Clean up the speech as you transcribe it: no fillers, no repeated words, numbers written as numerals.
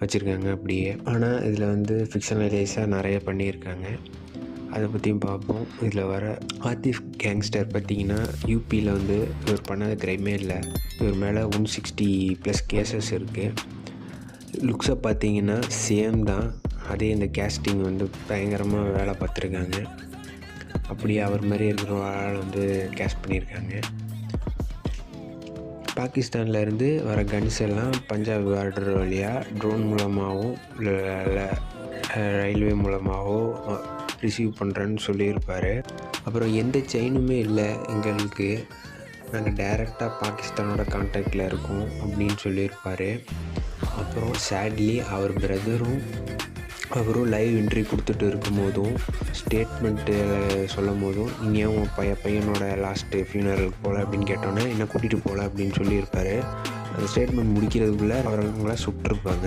வச்சுருக்காங்க அப்படியே. ஆனால் இதில் வந்து ஃபிக்ஷனலைஸாக நிறைய பண்ணியிருக்காங்க. அதை பற்றியும் பார்ப்போம். இதில் வர ஆத்திஃப் கேங்ஸ்டர் பார்த்திங்கன்னா யூபியில் வந்து இவர் பண்ணாத க்ரைமே இல்லை. இவர் மேலே 160+ கேசஸ் இருக்குது. லுக்ஸை பார்த்தீங்கன்னா சேம் தான். அதே இந்த கேஸ்டிங் வந்து பயங்கரமாக வேலை பார்த்துருக்காங்க. அப்படியே அவர் மாதிரி இருக்கிற ஆள் வந்து கேஸ்ட் பண்ணியிருக்காங்க. பாகிஸ்தானில் இருந்து வர கன்ஸ் எல்லாம் பஞ்சாப் பார்டர் வழியாக ட்ரோன் மூலமாகவும் இல்லை ரயில்வே மூலமாகவும் ரிசீவ் பண்ணுறேன்னு சொல்லியிருப்பார். அப்புறம் எந்த செயினுமே இல்லை எங்களுக்கு, நாங்கள் டைரெக்டாக பாகிஸ்தானோட கான்டாக்டில் இருக்கோம் அப்படின்னு சொல்லியிருப்பார். அப்புறம் சேட்லி அவர் பிரதரும் அவரும் லைவ் என்ட்ரி கொடுத்துட்டு இருக்கும் போதும் ஸ்டேட்மெண்ட்டு சொல்லும் போதும் நீங்கள் உன் பையனோட லாஸ்ட்டு ஃபியூனரலுக்கு போகல அப்படின்னு கேட்டோன்னே என்ன கூட்டிகிட்டு போகல அப்படின்னு சொல்லியிருப்பார். அந்த ஸ்டேட்மெண்ட் முடிக்கிறதுக்குள்ளே அவங்கள சுட்டிருப்பாங்க.